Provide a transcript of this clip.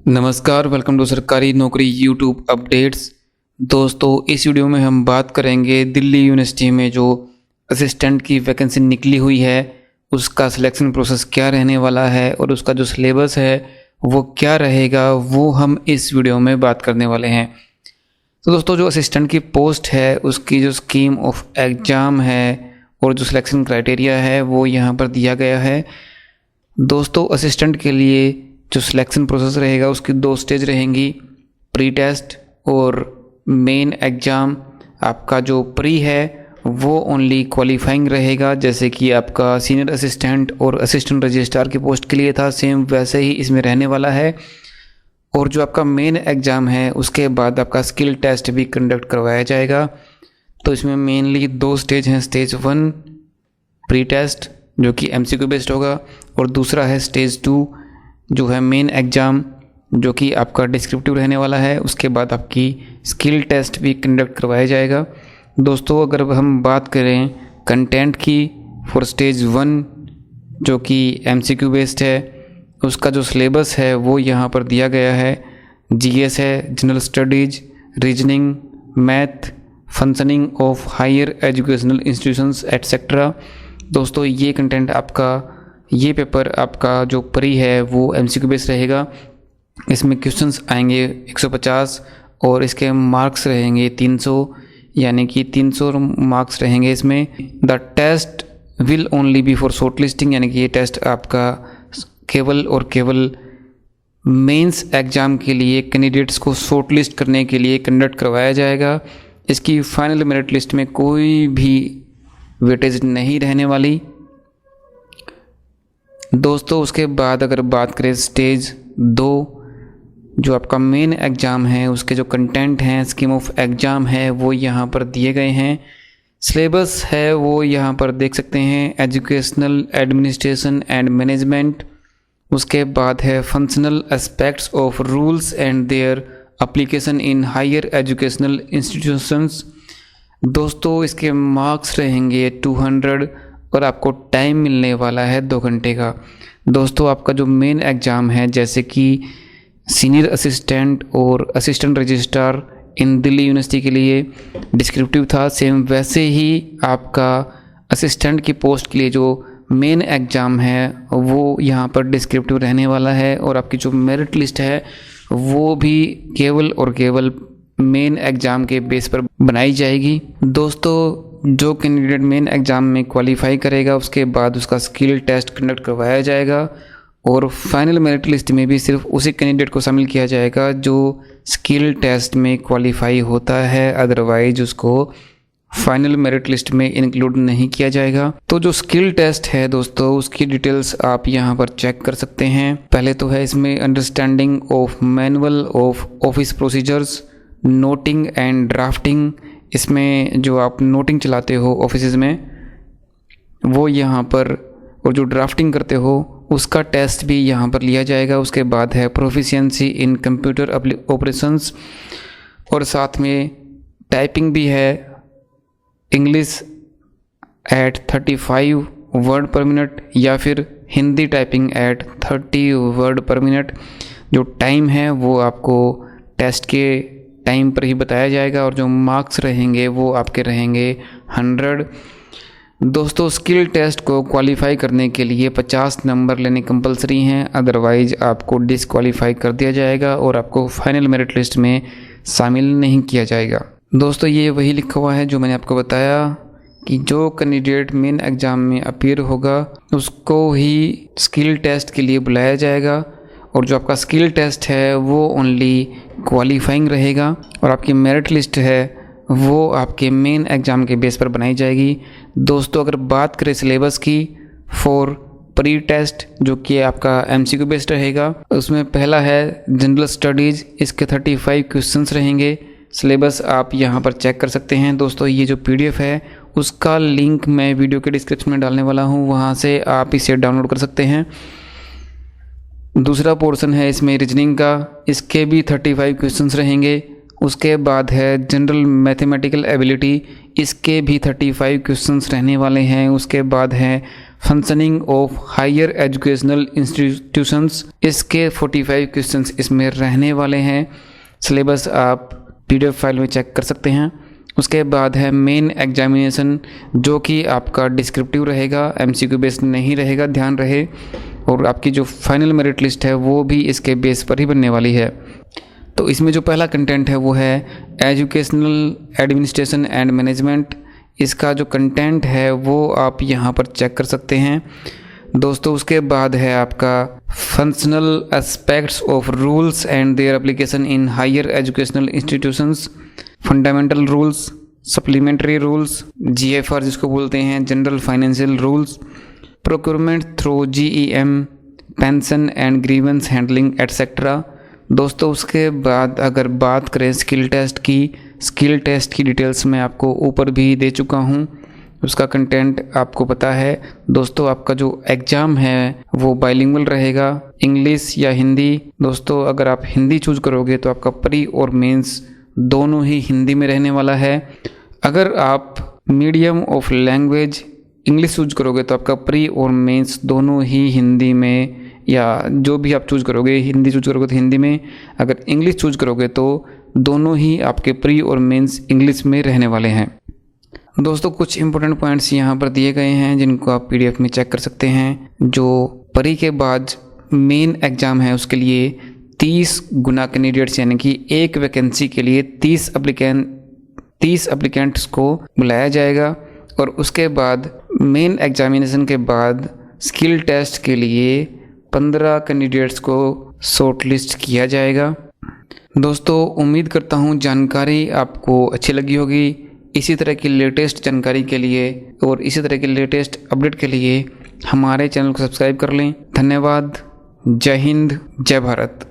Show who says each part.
Speaker 1: नमस्कार, welcome to सरकारी नौकरी यूट्यूब अपडेट्स। दोस्तों, इस वीडियो में हम बात करेंगे दिल्ली यूनिवर्सिटी में जो असिस्टेंट की वैकेंसी निकली हुई है उसका सिलेक्शन प्रोसेस क्या रहने वाला है और उसका जो सिलेबस है वो क्या रहेगा, वो हम इस वीडियो में बात करने वाले हैं। तो दोस्तों, जो असिस्टेंट की पोस्ट है उसकी जो स्कीम ऑफ एग्ज़ाम है और जो सिलेक्शन क्राइटेरिया है वो यहाँ पर दिया गया है। दोस्तों, असिस्टेंट के लिए जो सिलेक्शन प्रोसेस रहेगा उसकी 2 स्टेज रहेंगी, प्री टेस्ट और मेन एग्ज़ाम। आपका जो प्री है वो ओनली क्वालिफाइंग रहेगा, जैसे कि आपका सीनियर असिस्टेंट और असिस्टेंट रजिस्ट्रार की पोस्ट के लिए था, सेम वैसे ही इसमें रहने वाला है। और जो आपका मेन एग्ज़ाम है उसके बाद आपका स्किल टेस्ट भी कंडक्ट करवाया जाएगा। तो इसमें मेनली 2 स्टेज हैं, स्टेज 1 प्री टेस्ट जो कि MCQ बेस्ड होगा और दूसरा है स्टेज 2 जो है मेन एग्ज़ाम जो कि आपका डिस्क्रिप्टिव रहने वाला है। उसके बाद आपकी स्किल टेस्ट भी कंडक्ट करवाया जाएगा। दोस्तों, अगर हम बात करें कंटेंट की फॉर स्टेज 1 जो कि MCQ बेस्ड है, उसका जो सिलेबस है वो यहाँ पर दिया गया है। GS है, general studies, reasoning, math, functioning of higher educational institutions etcetera. दोस्तों, ये कंटेंट आपका, ये पेपर आपका जो प्री है वो MCQ बेस्ड रहेगा। इसमें क्वेश्चंस आएंगे 150 और इसके मार्क्स रहेंगे 300, यानी कि 300 मार्क्स रहेंगे इसमें। The test will only be for shortlisting, यानी कि ये टेस्ट आपका केवल और केवल मेंस एग्ज़ाम के लिए कैंडिडेट्स को शॉर्ट लिस्ट करने के लिए कंडक्ट करवाया जाएगा। इसकी फाइनल मेरिट लिस्ट में कोई भी वेटेज नहीं रहने वाली। दोस्तों, उसके बाद अगर बात करें स्टेज 2 जो आपका मेन एग्ज़ाम है, उसके जो कंटेंट हैं, स्कीम ऑफ एग्ज़ाम है वो यहाँ पर दिए गए हैं। सिलेबस है वो यहाँ पर देख सकते हैं, एजुकेशनल एडमिनिस्ट्रेशन एंड मैनेजमेंट। उसके बाद है functional aspects of rules and their application in higher educational institutions. दोस्तों, इसके मार्क्स रहेंगे 200 और आपको टाइम मिलने वाला है 2 घंटे का। दोस्तों, आपका जो मेन एग्ज़ाम है जैसे कि सीनियर असिस्टेंट और असिस्टेंट रजिस्ट्रार इन दिल्ली यूनिवर्सिटी के लिए डिस्क्रिप्टिव था, सेम वैसे ही आपका असिस्टेंट की पोस्ट के लिए जो मेन एग्ज़ाम है वो यहाँ पर डिस्क्रिप्टिव रहने वाला है। और आपकी जो मेरिट लिस्ट है वो भी केवल और केवल मेन एग्ज़ाम के बेस पर बनाई जाएगी। दोस्तों, जो कैंडिडेट मेन एग्ज़ाम में क्वालिफाई करेगा उसके बाद उसका स्किल टेस्ट कंडक्ट करवाया जाएगा और फाइनल मेरिट लिस्ट में भी सिर्फ उसी कैंडिडेट को शामिल किया जाएगा जो स्किल टेस्ट में क्वालिफाई होता है, अदरवाइज उसको फाइनल मेरिट लिस्ट में इंक्लूड नहीं किया जाएगा। तो जो स्किल टेस्ट है दोस्तों, उसकी डिटेल्स आप यहाँ पर चेक कर सकते हैं। पहले तो है इसमें understanding of manual of office procedures, noting and drafting. इसमें जो आप नोटिंग चलाते हो ऑफिस में वो यहाँ पर, और जो ड्राफ्टिंग करते हो उसका टेस्ट भी यहाँ पर लिया जाएगा। उसके बाद है प्रोफिशिएंसी इन कंप्यूटर ऑपरेशंस और साथ में टाइपिंग भी है, English at 35 word per minute या फिर Hindi typing at 30 word per minute. जो टाइम है वो आपको टेस्ट के टाइम पर ही बताया जाएगा और जो मार्क्स रहेंगे वो आपके रहेंगे 100। दोस्तों, स्किल टेस्ट को क्वालिफाई करने के लिए 50 नंबर लेने कंपलसरी हैं, अदरवाइज आपको डिसक्वालीफाई कर दिया जाएगा और आपको फाइनल मेरिट लिस्ट में शामिल नहीं किया जाएगा। दोस्तों, ये वही लिखा हुआ है जो मैंने आपको बताया कि जो कैंडिडेट मेन एग्ज़ाम में अपीयर होगा उसको ही स्किल टेस्ट के लिए बुलाया जाएगा और जो आपका स्किल टेस्ट है वो ओनली क्वालिफाइंग रहेगा और आपकी मेरिट लिस्ट है वो आपके मेन एग्ज़ाम के बेस पर बनाई जाएगी। दोस्तों, अगर बात करें सिलेबस की फॉर प्री टेस्ट जो कि आपका MCQ बेस्ड रहेगा, उसमें पहला है जनरल स्टडीज़, इसके 35 क्वेश्चंस रहेंगे। सिलेबस आप यहाँ पर चेक कर सकते हैं। दोस्तों, ये जो PDF है उसका लिंक मैं वीडियो के डिस्क्रिप्शन में डालने वाला हूँ, वहाँ से आप इसे डाउनलोड कर सकते हैं। दूसरा पोर्शन है इसमें रीजनिंग का, इसके भी 35 क्वेश्चंस रहेंगे। उसके बाद है जनरल मैथमेटिकल एबिलिटी, इसके भी 35 क्वेश्चंस रहने वाले हैं। उसके बाद है functioning of higher educational institutions. इसके 45 क्वेश्चंस इसमें रहने वाले हैं। सिलेबस आप PDF फाइल में चेक कर सकते हैं। उसके बाद है मेन एग्जामिनेशन, जो कि आपका डिस्क्रिप्टिव रहेगा, MCQ बेस्ड नहीं रहेगा, ध्यान रहे। और आपकी जो फाइनल मेरिट लिस्ट है वो भी इसके बेस पर ही बनने वाली है। तो इसमें जो पहला कंटेंट है वो है एजुकेशनल एडमिनिस्ट्रेशन एंड मैनेजमेंट। इसका जो कंटेंट है वो आप यहाँ पर चेक कर सकते हैं दोस्तों। उसके बाद है आपका functional aspects of rules and their application in higher educational institutions, fundamental rules, supplementary rules, GFR जिसको बोलते हैं, general financial rules, procurement through GEM, pension and grievance handling etcetera. दोस्तों उसके बाद अगर बात करें स्किल टेस्ट की डिटेल्स मैं आपको ऊपर भी दे चुका हूँ, उसका कंटेंट आपको पता है। दोस्तों आपका जो एग्ज़ाम है वो बाइलिंगुअल रहेगा, इंग्लिश या हिंदी। दोस्तों अगर आप हिंदी चूज करोगे तो आपका प्री और मेंस दोनों ही हिंदी में रहने वाला है। अगर आप medium of language English choose करोगे तो आपका प्री और मेंस दोनों ही हिंदी में, या जो भी आप चूज करोगे, हिंदी चूज करोगे तो हिंदी में, अगर इंग्लिश चूज करोगे तो दोनों ही आपके प्री और मेंस इंग्लिश में रहने वाले हैं। दोस्तों कुछ इंपॉर्टेंट पॉइंट्स यहाँ पर दिए गए हैं जिनको आप PDF में चेक कर सकते हैं। जो परी के बाद मेन एग्ज़ाम है उसके लिए 30 गुना कैंडिडेट्स, यानी कि एक वैकेंसी के लिए 30 एप्लीकेंट्स को बुलाया जाएगा। और उसके बाद मेन एग्जामिनेशन के बाद स्किल टेस्ट के लिए 15 कैंडिडेट्स को शॉर्टलिस्ट किया जाएगा। दोस्तों उम्मीद करता हूँ जानकारी आपको अच्छी लगी होगी। इसी तरह की लेटेस्ट जानकारी के लिए और इसी तरह की लेटेस्ट अपडेट के लिए हमारे चैनल को सब्सक्राइब कर लें। धन्यवाद। जय हिंद, जय भारत।